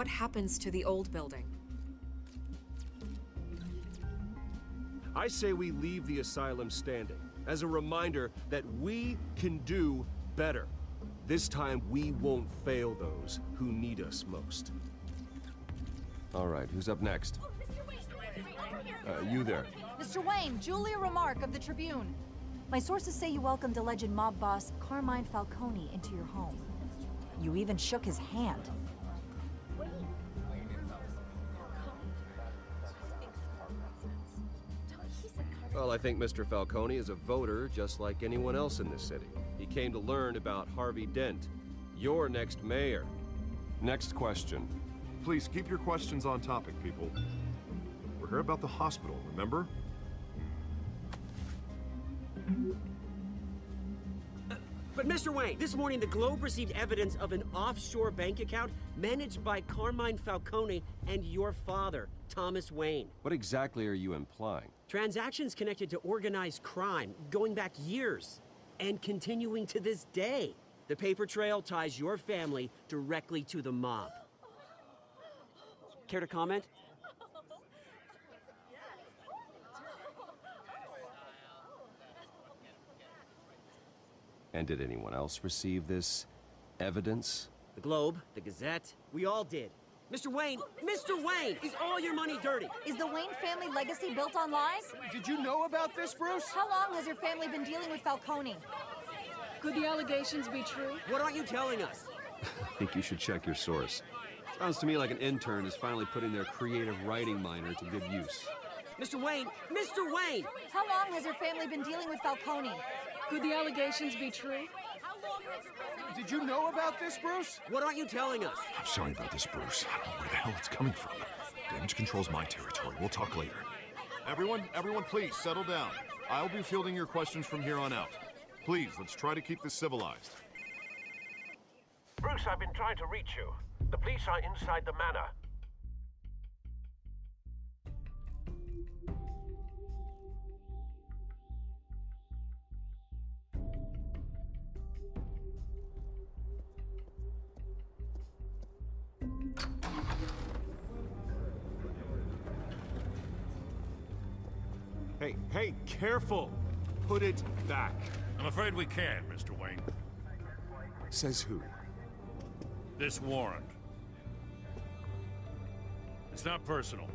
what happens to the old building? I say we leave the asylum standing, as a reminder that we can do better. This time, we won't fail those who need us most. All right, who's up next? You there. Mr. Wayne, Julia Remark of the Tribune. My sources say you welcomed alleged mob boss Carmine Falcone into your home. You even shook his hand. Well, I think Mr. Falcone is a voter just like anyone else in this city. He came to learn about Harvey Dent, your next mayor. Next question. Please keep your questions on topic, people. We're here about the hospital, remember? But Mr. Wayne, this morning the Globe received evidence of an offshore bank account managed by Carmine Falcone and your father, Thomas Wayne. What exactly are you implying? Transactions connected to organized crime going back years and continuing to this day. The paper trail ties your family directly to the mob. Care to comment? And did anyone else receive this evidence? The Globe, the Gazette, we all did. Mr. Wayne, is all your money dirty? Is the Wayne family legacy built on lies? Did you know about this, Bruce? How long has your family been dealing with Falcone? Could the allegations be true? What aren't you telling us? I think you should check your source. Sounds to me like an intern is finally putting their creative writing minor to good use. Mr. Wayne! How long has your family been dealing with Falcone? Could the allegations be true? Did you know about this, Bruce? What aren't you telling us? I'm sorry about this, Bruce. I don't know where the hell it's coming from. Damage control's my territory. We'll talk later. Everyone, please, settle down. I'll be fielding your questions from here on out. Please, let's try to keep this civilized. Bruce, I've been trying to reach you. The police are inside the manor. Hey, careful! Put it back. I'm afraid we can't, Mr. Wayne. Says who? This warrant. It's not personal.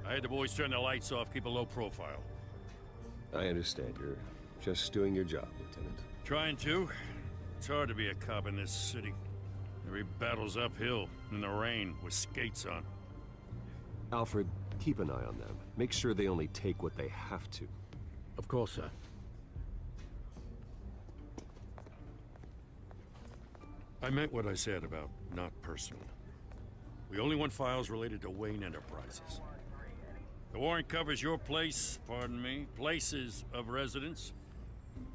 I had the boys turn the lights off, keep a low profile. I understand. You're just doing your job, Lieutenant. Trying to. It's hard to be a cop in this city. Every battle's uphill, in the rain, with skates on. Alfred, keep an eye on them. Make sure they only take what they have to. Of course, sir. I meant what I said about not personal. We only want files related to Wayne Enterprises. The warrant covers your place, pardon me, places of residence,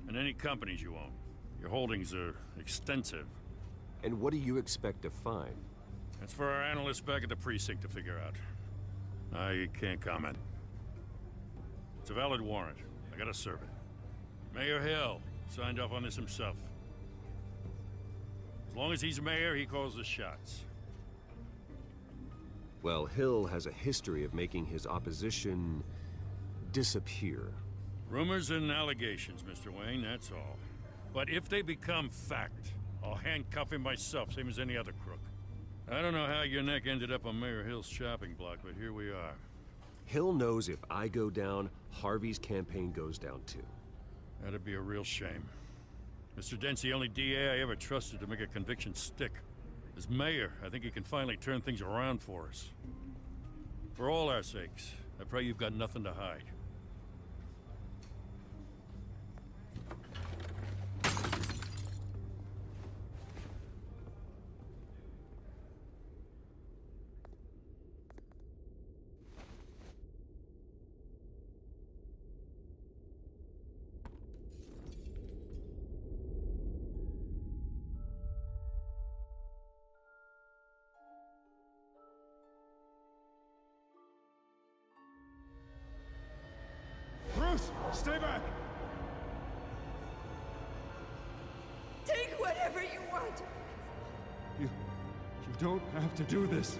and any companies you own. Your holdings are extensive. And what do you expect to find? That's for our analysts back at the precinct to figure out. I can't comment. It's a valid warrant. I gotta serve it. Mayor Hill signed off on this himself. As long as he's mayor, he calls the shots. Well, Hill has a history of making his opposition disappear. Rumors and allegations, Mr. Wayne, that's all. But if they become fact, I'll handcuff him myself, same as any other crook. I don't know how your neck ended up on Mayor Hill's chopping block, but here we are. Hill knows if I go down, Harvey's campaign goes down too. That'd be a real shame. Mr. Dent's the only DA I ever trusted to make a conviction stick. As mayor, I think he can finally turn things around for us. For all our sakes, I pray you've got nothing to hide. Bruce, stay back! Take whatever you want. You don't have to do this.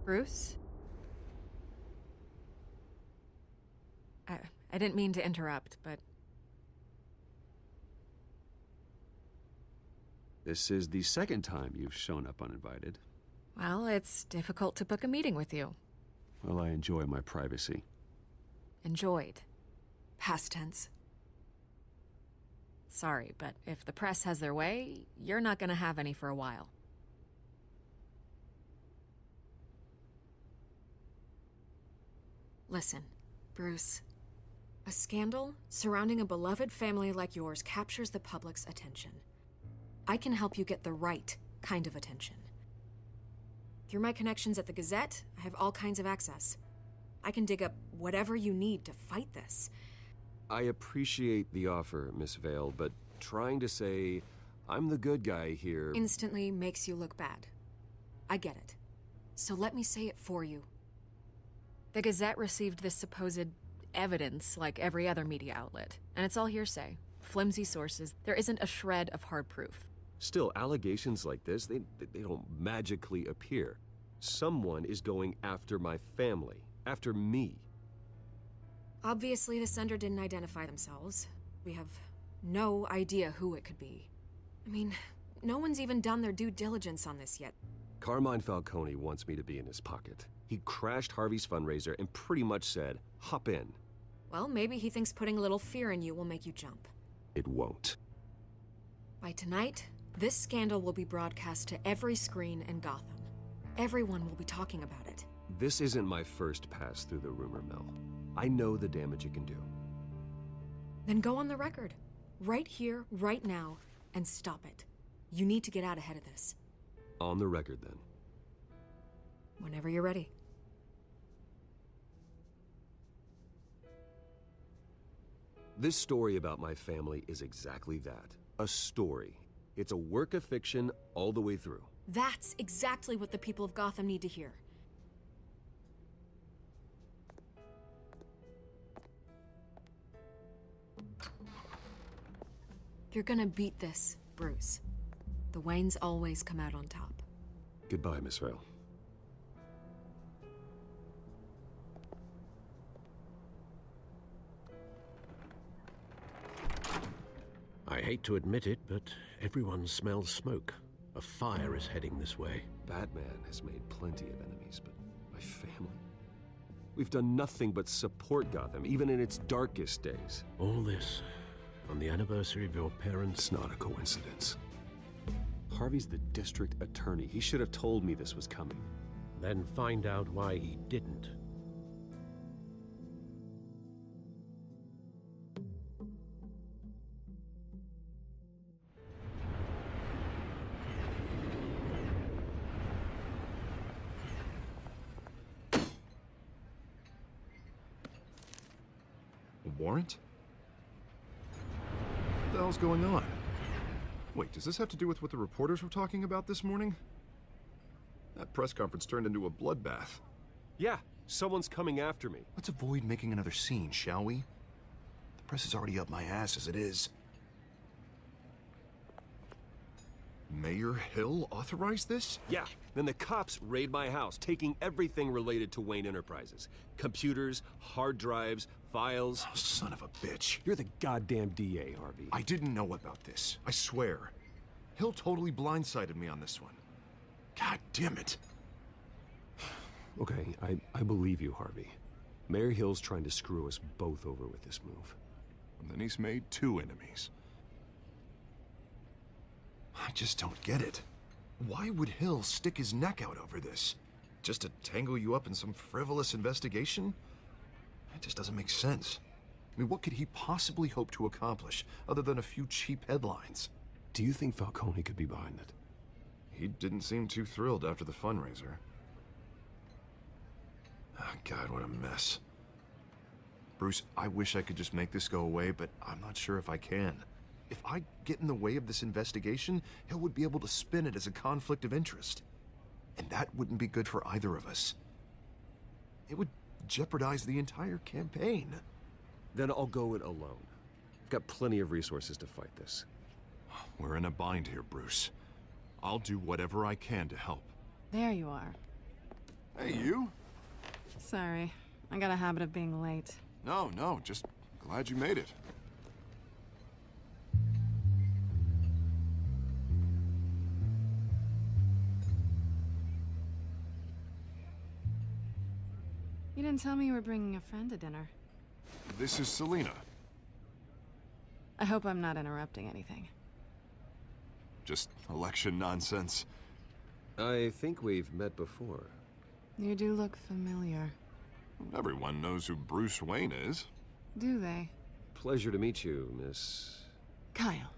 Bruce? I didn't mean to interrupt, but... This is the second time you've shown up uninvited. Well, it's difficult to book a meeting with you. Well, I enjoy my privacy. Enjoyed. Past tense. Sorry, but if the press has their way, you're not gonna have any for a while. Listen, Bruce. A scandal surrounding a beloved family like yours captures the public's attention. I can help you get the right kind of attention. Through my connections at the Gazette, I have all kinds of access. I can dig up whatever you need to fight this. I appreciate the offer, Miss Vale, but trying to say I'm the good guy here... Instantly makes you look bad. I get it. So let me say it for you. The Gazette received this supposed evidence like every other media outlet, and it's all hearsay. Flimsy sources. There isn't a shred of hard proof. Still, allegations like this, they don't magically appear. Someone is going after my family, after me. Obviously, the sender didn't identify themselves. We have no idea who it could be. I mean, no one's even done their due diligence on this yet. Carmine Falcone wants me to be in his pocket. He crashed Harvey's fundraiser and pretty much said, hop in. Well, maybe he thinks putting a little fear in you will make you jump. It won't. By tonight, this scandal will be broadcast to every screen in Gotham. Everyone will be talking about it. This isn't my first pass through the rumor mill. I know the damage it can do. Then go on the record. Right here, right now, and stop it. You need to get out ahead of this. On the record, then. Whenever you're ready. This story about my family is exactly that. A story. It's a work of fiction all the way through. That's exactly what the people of Gotham need to hear. You're gonna beat this, Bruce. The Waynes always come out on top. Goodbye, Miss Vale. I hate to admit it, but everyone smells smoke. A fire is heading this way. Batman has made plenty of enemies, but my family? We've done nothing but support Gotham, even in its darkest days. All this on the anniversary of your parents' It's not a coincidence. Harvey's the district attorney. He should have told me this was coming. Then find out why he didn't. A warrant? What the hell's going on? Wait, does this have to do with what the reporters were talking about this morning? That press conference turned into a bloodbath. Yeah, someone's coming after me. Let's avoid making another scene, shall we? The press is already up my ass as it is. Mayor Hill authorized this? Yeah, then the cops raid my house, taking everything related to Wayne Enterprises. Computers, hard drives, files. Oh, son of a bitch. You're the goddamn DA, Harvey. I didn't know about this. I swear. Hill totally blindsided me on this one. God damn it. Okay, I believe you, Harvey. Mayor Hill's trying to screw us both over with this move. And then he's made two enemies. I just don't get it. Why would Hill stick his neck out over this? Just to tangle you up in some frivolous investigation? It just doesn't make sense. I mean, what could he possibly hope to accomplish other than a few cheap headlines? Do you think Falcone could be behind it? He didn't seem too thrilled after the fundraiser. Oh, God, what a mess. Bruce, I wish I could just make this go away, but I'm not sure if I can. If I get in the way of this investigation, Hill would be able to spin it as a conflict of interest. And that wouldn't be good for either of us. It would jeopardize the entire campaign. Then I'll go it alone. I've got plenty of resources to fight this. We're in a bind here, Bruce. I'll do whatever I can to help. There you are. Hey, you? Sorry. I got a habit of being late. No, just glad you made it. You didn't tell me you were bringing a friend to dinner. This is Selena. I hope I'm not interrupting anything. Just election nonsense. I think we've met before. You do look familiar. Everyone knows who Bruce Wayne is. Do they? Pleasure to meet you, Miss... Kyle.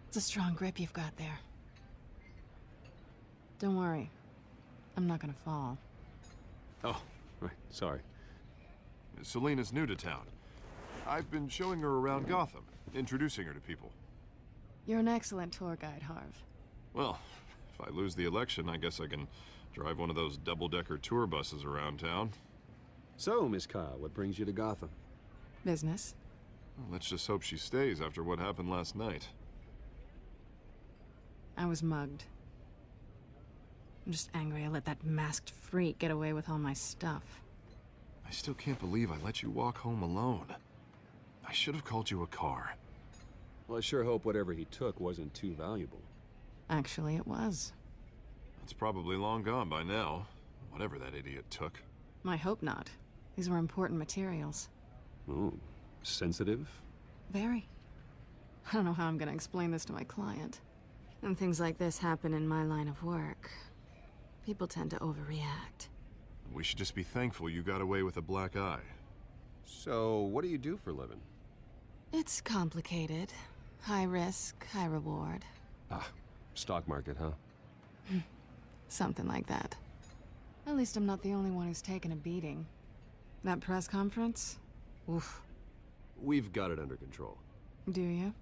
It's a strong grip you've got there. Don't worry. I'm not gonna fall. Oh, right, sorry. Selena's new to town. I've been showing her around Gotham, introducing her to people. You're an excellent tour guide, Harv. Well, if I lose the election, I guess I can drive one of those double-decker tour buses around town. So, Miss Kyle, what brings you to Gotham? Business. Well, let's just hope she stays after what happened last night. I was mugged. I'm just angry I let that masked freak get away with all my stuff. I still can't believe I let you walk home alone. I should have called you a car. Well, I sure hope whatever he took wasn't too valuable. Actually, it was. It's probably long gone by now, whatever that idiot took. I hope not. These were important materials. Ooh, sensitive? Very. I don't know how I'm gonna explain this to my client. And things like this happen in my line of work. People tend to overreact. We should just be thankful you got away with a black eye. So, what do you do for a living? It's complicated. High risk, high reward. Ah, stock market, huh? Something like that. At least I'm not the only one who's taken a beating. That press conference? Oof. We've got it under control. Do you?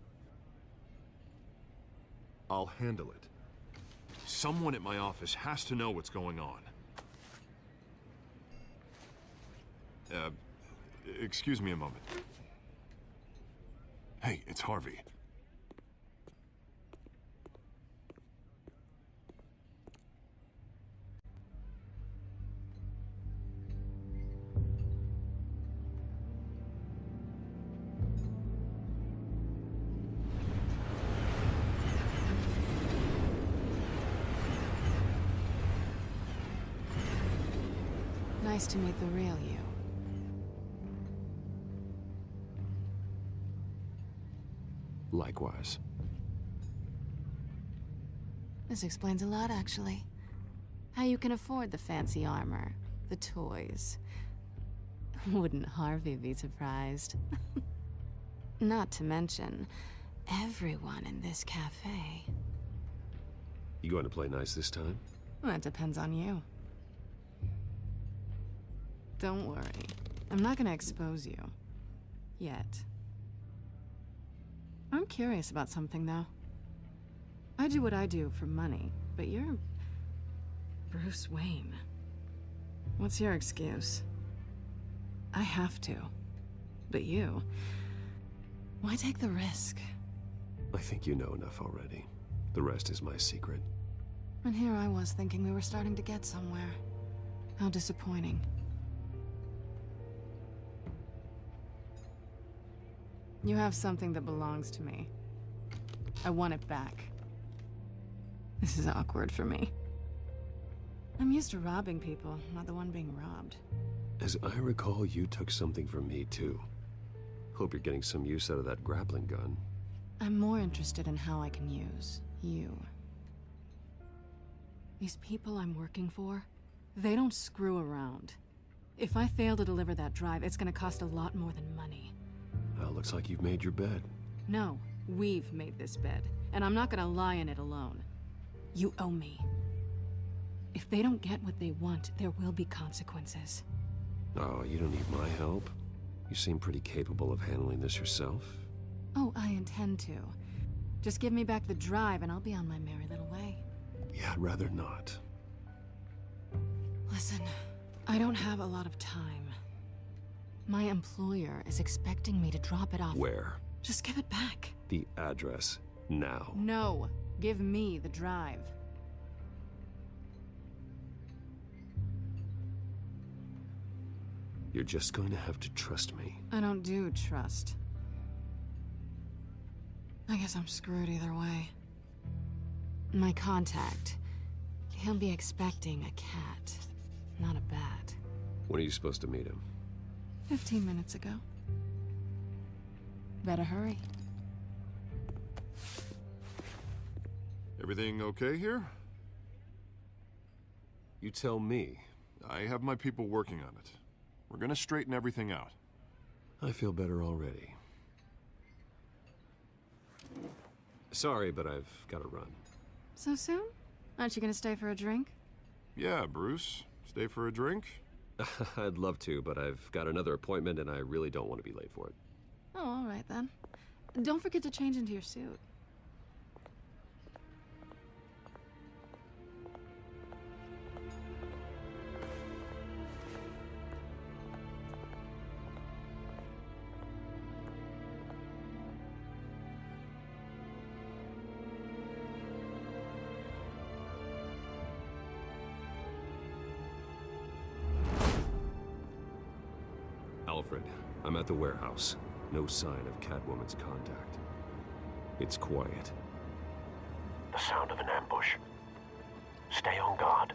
I'll handle it. Someone at my office has to know what's going on. Excuse me a moment. Hey, it's Harvey. Nice to meet the real you. Likewise. This explains a lot, actually. How you can afford the fancy armor, the toys. Wouldn't Harvey be surprised? Not to mention, everyone in this cafe. You going to play nice this time? Well, that depends on you. Don't worry. I'm not gonna expose you. Yet. I'm curious about something, though. I do what I do for money, but you're... Bruce Wayne. What's your excuse? I have to. But you... Why take the risk? I think you know enough already. The rest is my secret. And here I was thinking we were starting to get somewhere. How disappointing. You have something that belongs to me. I want it back. This is awkward for me. I'm used to robbing people, not the one being robbed. As I recall, you took something from me, too. Hope you're getting some use out of that grappling gun. I'm more interested in how I can use you. These people I'm working for, they don't screw around. If I fail to deliver that drive, it's gonna cost a lot more than money. Well, looks like you've made your bed. No, we've made this bed, and I'm not gonna lie in it alone. You owe me. If they don't get what they want, there will be consequences. Oh, you don't need my help. You seem pretty capable of handling this yourself. Oh, I intend to. Just give me back the drive and I'll be on my merry little way. Yeah, I'd rather not. Listen, I don't have a lot of time. My employer is expecting me to drop it off. Where? Just give it back. The address, now. No. Give me the drive. You're just going to have to trust me. I don't do trust. I guess I'm screwed either way. My contact. He'll be expecting a cat, not a bat. When are you supposed to meet him? 15 minutes ago. Better hurry. Everything okay here? You tell me. I have my people working on it. We're gonna straighten everything out. I feel better already. Sorry, but I've got to run. So soon? Aren't you gonna stay for a drink? Yeah, Bruce. Stay for a drink? I'd love to, but I've got another appointment and I really don't want to be late for it. Oh, all right then. Don't forget to change into your suit. Alfred, I'm at the warehouse. No sign of Catwoman's contact. It's quiet. The sound of an ambush. Stay on guard.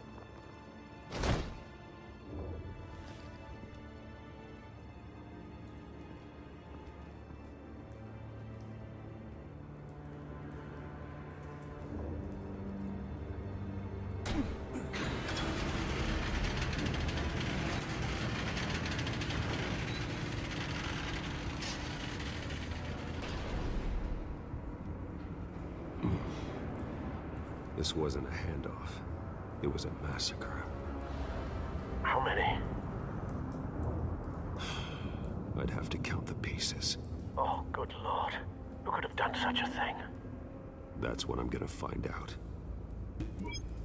This wasn't a handoff. It was a massacre. How many? I'd have to count the pieces. Oh, good lord. Who could have done such a thing? That's what I'm gonna find out.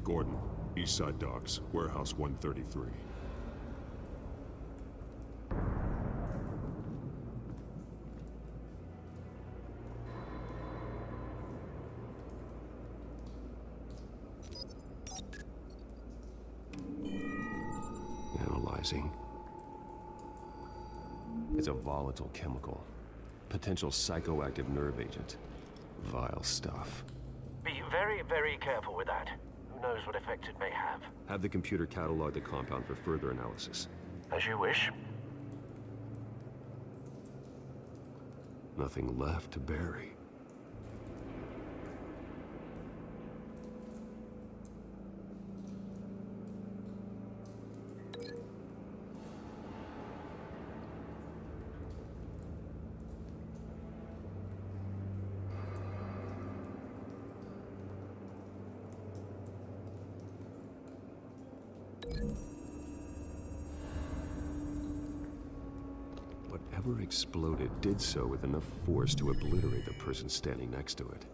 Gordon, Eastside Docks, Warehouse 133. Analyzing. It's a volatile chemical. Potential psychoactive nerve agent. Vile stuff. Be very, very careful with that. Who knows what effect it may have? Have the computer catalog the compound for further analysis. As you wish. Nothing left to bury. Whatever exploded did so with enough force to obliterate the person standing next to it.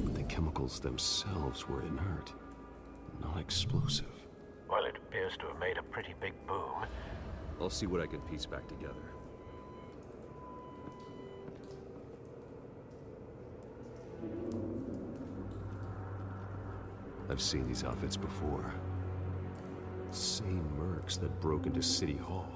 But the chemicals themselves were inert, not explosive. Well, it appears to have made a pretty big boom. I'll see what I can piece back together. I've seen these outfits before. Same mercs that broke into City Hall.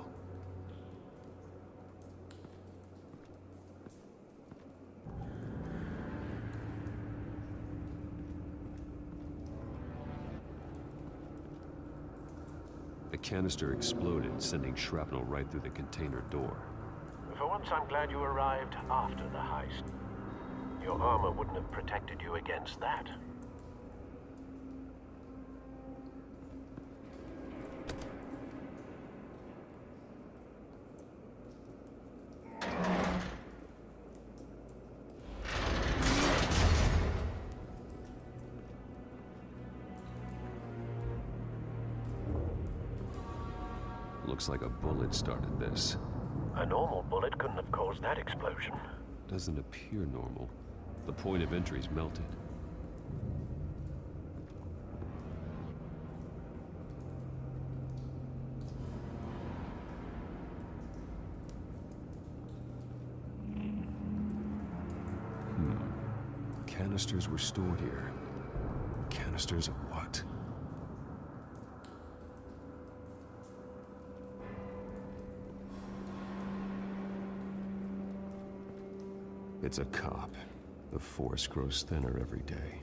The canister exploded, sending shrapnel right through the container door. For once, I'm glad you arrived after the heist. Your armor wouldn't have protected you against that. Looks like a bullet started this. A normal bullet couldn't have caused that explosion. Doesn't appear normal. The point of entry's melted. Canisters were stored here. Canisters of what? It's a cop. The force grows thinner every day.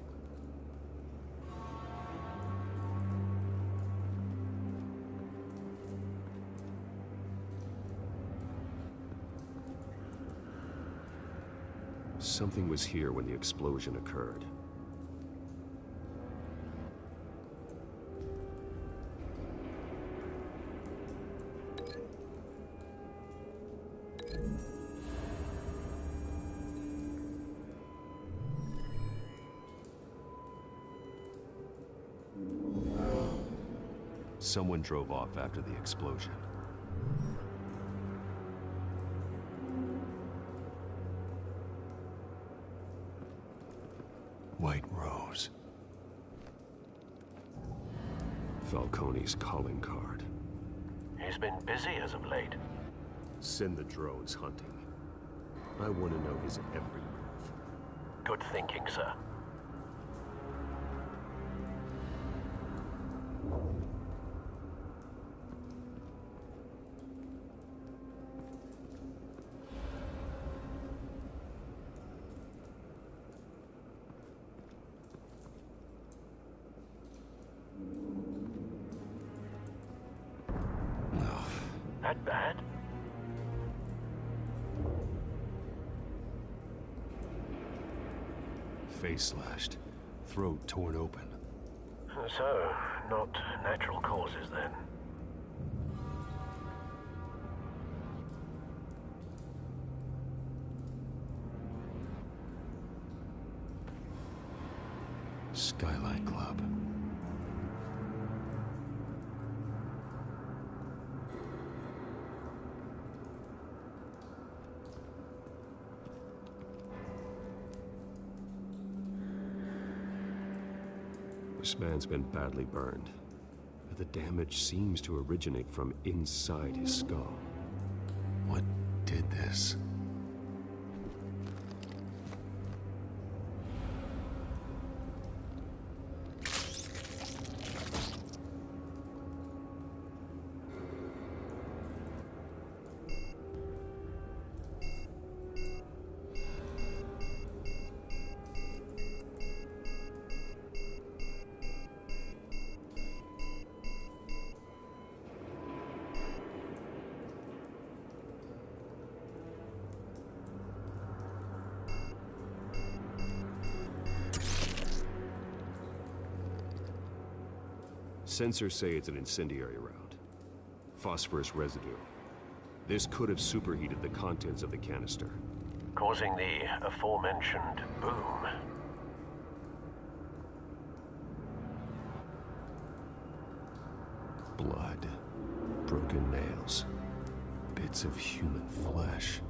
Something was here when the explosion occurred. Someone drove off after the explosion. White Rose. Falcone's calling card. He's been busy as of late. Send the drones hunting. I want to know his every move. Good thinking, sir. That bad? Face slashed, throat torn open. So, not natural causes then. Skyline Club. This man's been badly burned, but the damage seems to originate from inside his skull. What did this? Sensors say it's an incendiary round. Phosphorus residue. This could have superheated the contents of the canister. Causing the aforementioned boom. Blood. Broken nails. Bits of human flesh.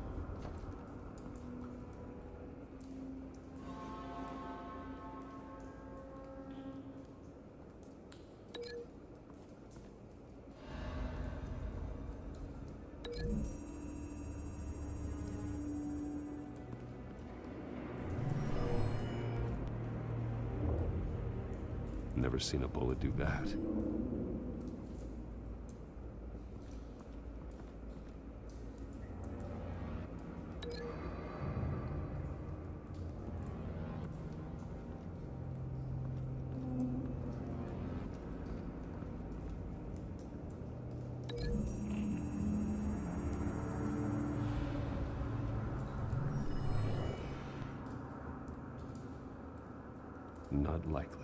Never seen a bullet do that. Not likely.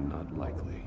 Not likely.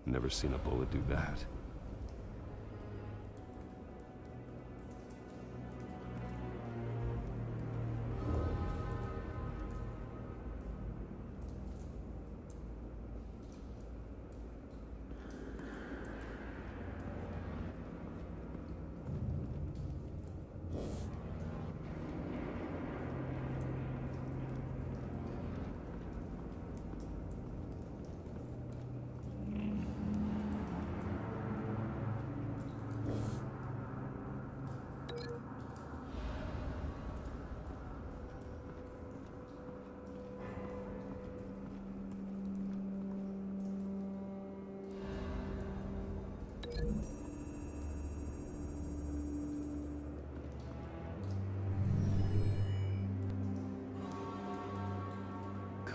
Never seen a bullet do that.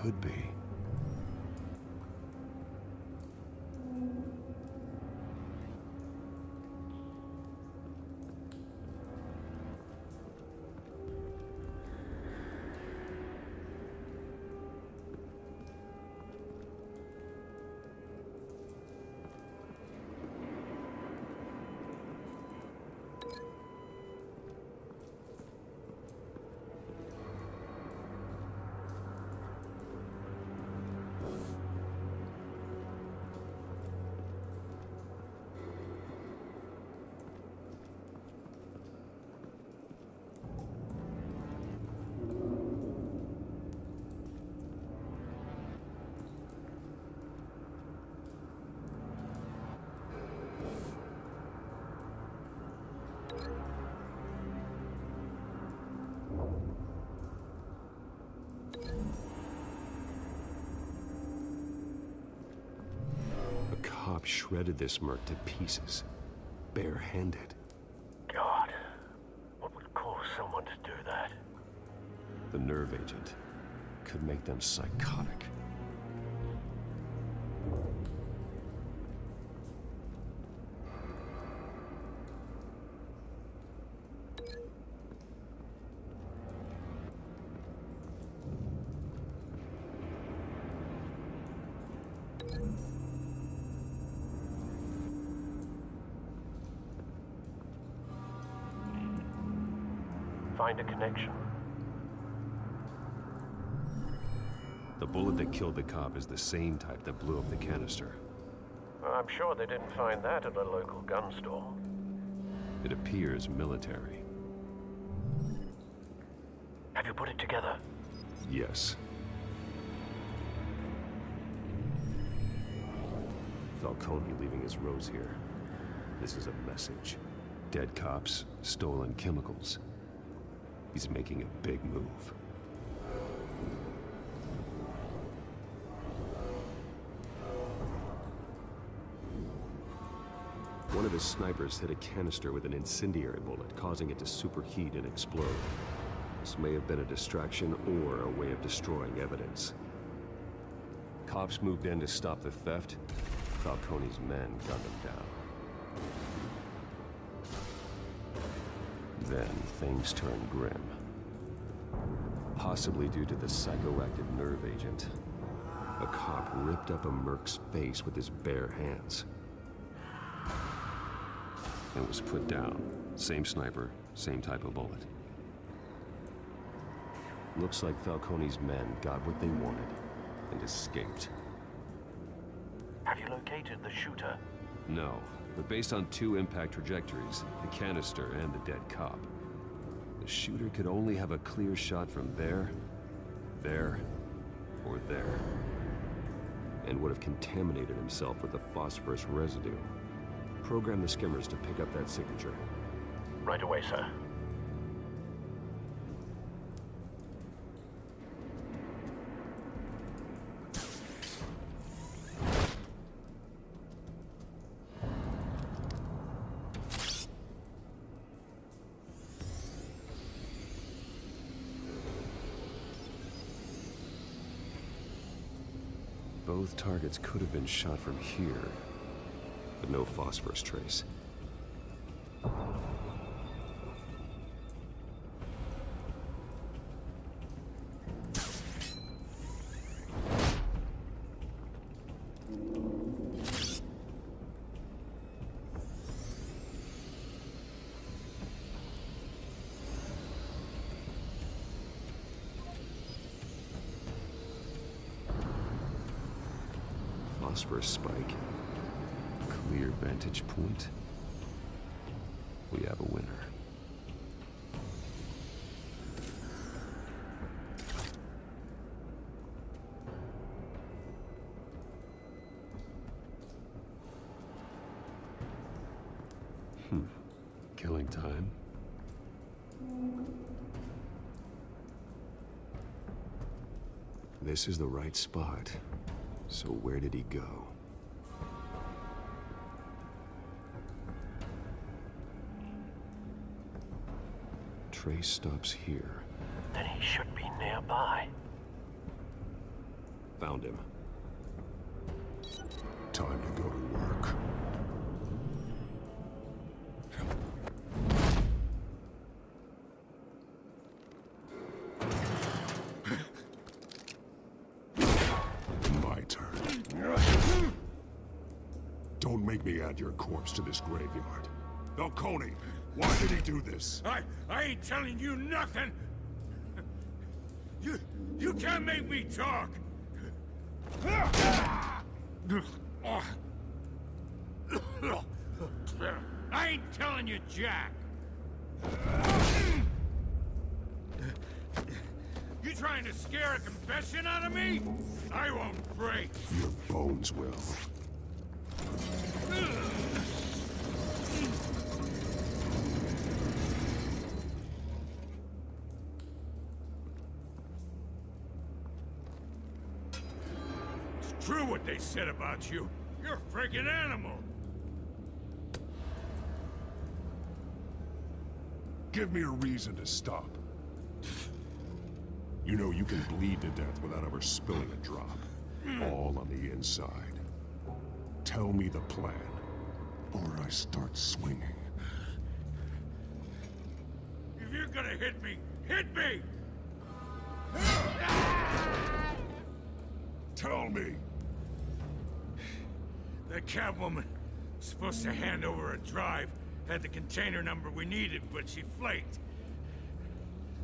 Could be. cop shredded this merc to pieces, barehanded. God, what would cause someone to do that? The nerve agent could make them psychotic. Find a connection. The bullet that killed the cop is the same type that blew up the canister. I'm sure they didn't find that at a local gun store. It appears military. Have you put it together? Yes. Falcone leaving his rose here. This is a message. Dead cops, stolen chemicals. He's making a big move. One of his snipers hit a canister with an incendiary bullet, causing it to superheat and explode. This may have been a distraction or a way of destroying evidence. Cops moved in to stop the theft. Falcone's men gunned them down. Then things turned grim. Possibly due to the psychoactive nerve agent. A cop ripped up a merc's face with his bare hands. And was put down. Same sniper, same type of bullet. Looks like Falcone's men got what they wanted and escaped. Have you located the shooter? No, but based on two impact trajectories, the canister and the dead cop, the shooter could only have a clear shot from there, or there, and would have contaminated himself with the phosphorus residue. Program the skimmers to pick up that signature. Right away, sir. Both targets could have been shot from here, but no phosphorus trace. Phosphorus spike. Clear vantage point. We have a winner. Killing time. This is the right spot. So where did he go? Trace stops here. Then he should be nearby. Found him. Time to go to work. My turn. Don't make me add your corpse to this graveyard. Falcone, why did he do this? I ain't telling you nothing! You can't make me talk! I ain't telling you jack! You trying to scare a confession out of me? I won't break! Your bones will. It's true what they said about you. You're You're a freaking animal! Give me a reason to stop. You know you can bleed to death without ever spilling a drop. All on the inside. Tell me the plan, or I start swinging. If you're gonna hit me, hit me! Tell me! That Catwoman was supposed to hand over a drive, had the container number we needed, but she flaked.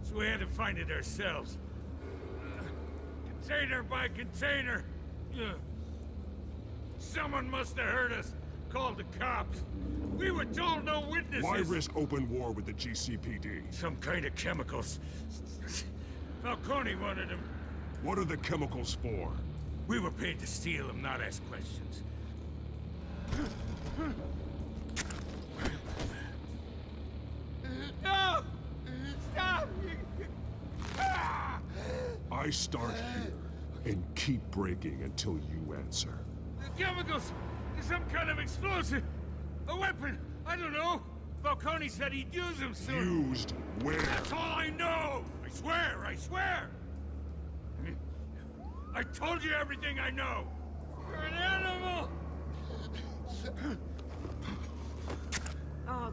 So we had to find it ourselves. Container by container. Someone must have heard us, called the cops. We were told no witnesses. Why risk open war with the GCPD? Some kind of chemicals. Falcone wanted them. What are the chemicals for? We were paid to steal them, not ask questions. No! Stop! I start here and keep breaking until you answer. The chemicals! Some kind of explosive! A weapon! I don't know! Falcone said he'd use them soon! Used where? That's all I know! I swear! I swear! I told you everything I know! You're an animal! Oh, God.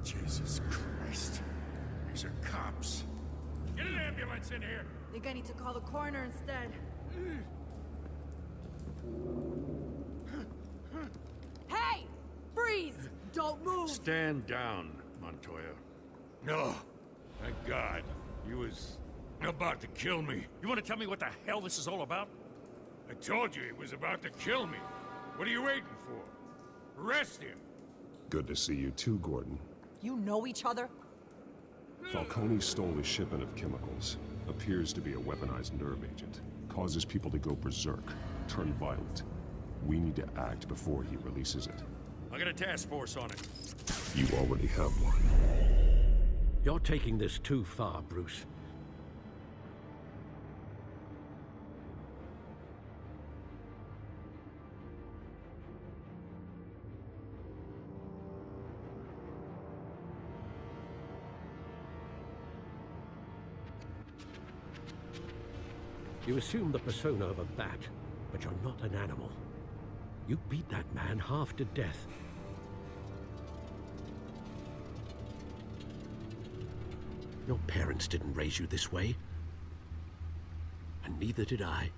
Jesus Christ. These are cops. Get an ambulance in here! Think I need to call the coroner instead. Hey! Freeze! Don't move! Stand down, Montoya. No. Thank God. He was about to kill me. You want to tell me what the hell this is all about? I told you he was about to kill me. What are you waiting for? Arrest him. Good to see you too, Gordon. You know each other? Falcone stole a shipment of chemicals. Appears to be a weaponized nerve agent. Causes people to go berserk, turn violent. We need to act before he releases it. I got a task force on it. You already have one. You're taking this too far, Bruce. You assume the persona of a bat, but you're not an animal. You beat that man half to death. Your parents didn't raise you this way. And neither did I.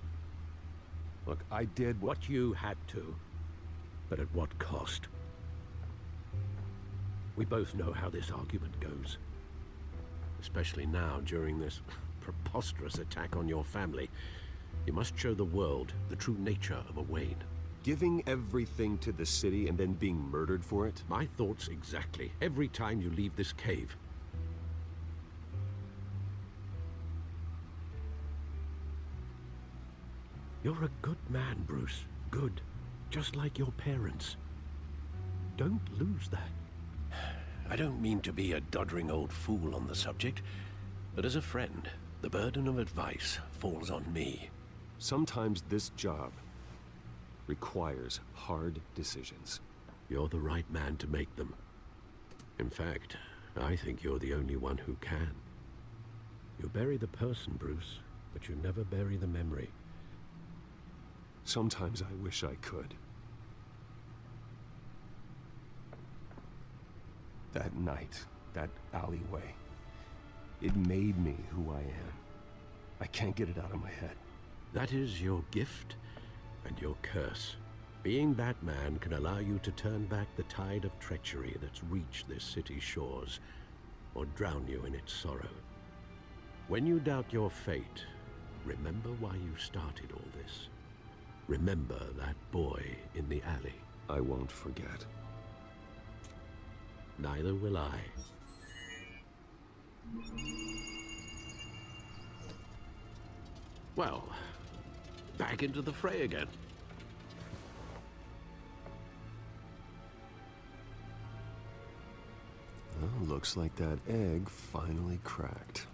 Look, I did what you had to. But at what cost? We both know how this argument goes. Especially now, during this preposterous attack on your family. You must show the world the true nature of a Wayne. Giving everything to the city and then being murdered for it? My thoughts exactly. Every time you leave this cave. You're a good man, Bruce. Good. Just like your parents. Don't lose that. I don't mean to be a doddering old fool on the subject, but as a friend, the burden of advice falls on me. Sometimes this job requires hard decisions. You're the right man to make them. In fact, I think you're the only one who can. You bury the person, Bruce, but you never bury the memory. Sometimes I wish I could. That night, that alleyway, it made me who I am. I can't get it out of my head. That is your gift and your curse. Being Batman can allow you to turn back the tide of treachery that's reached this city's shores, or drown you in its sorrow. When you doubt your fate, remember why you started all this. Remember that boy in the alley. I won't forget. Neither will I. Well, back into the fray again. Well, looks like that egg finally cracked.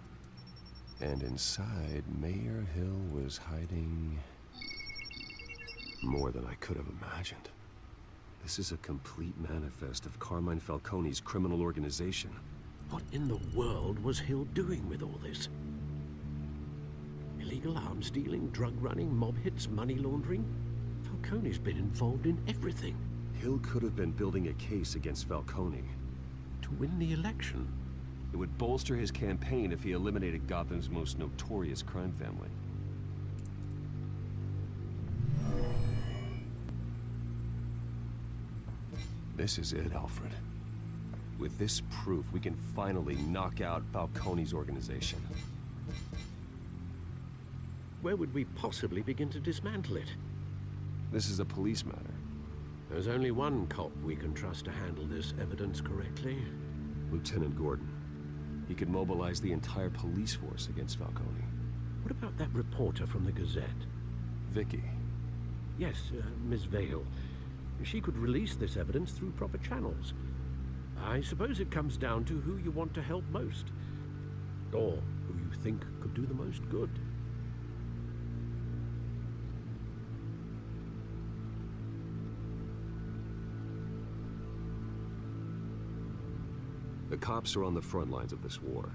And inside, Mayor Hill was hiding... More than I could have imagined. This is a complete manifest of Carmine Falcone's criminal organization. What in the world was Hill doing with all this? Illegal arms dealing, drug running, mob hits, money laundering? Falcone's been involved in everything. Hill could have been building a case against Falcone. To win the election? It would bolster his campaign if he eliminated Gotham's most notorious crime family. This is it, Alfred. With this proof, we can finally knock out Falcone's organization. Where would we possibly begin to dismantle it? This is a police matter. There's only one cop we can trust to handle this evidence correctly. Lieutenant Gordon. He could mobilize the entire police force against Falcone. What about that reporter from the Gazette? Vicky. Yes, Miss Vale. She could release this evidence through proper channels. I suppose it comes down to who you want to help most. Or who you think could do the most good. The cops are on the front lines of this war.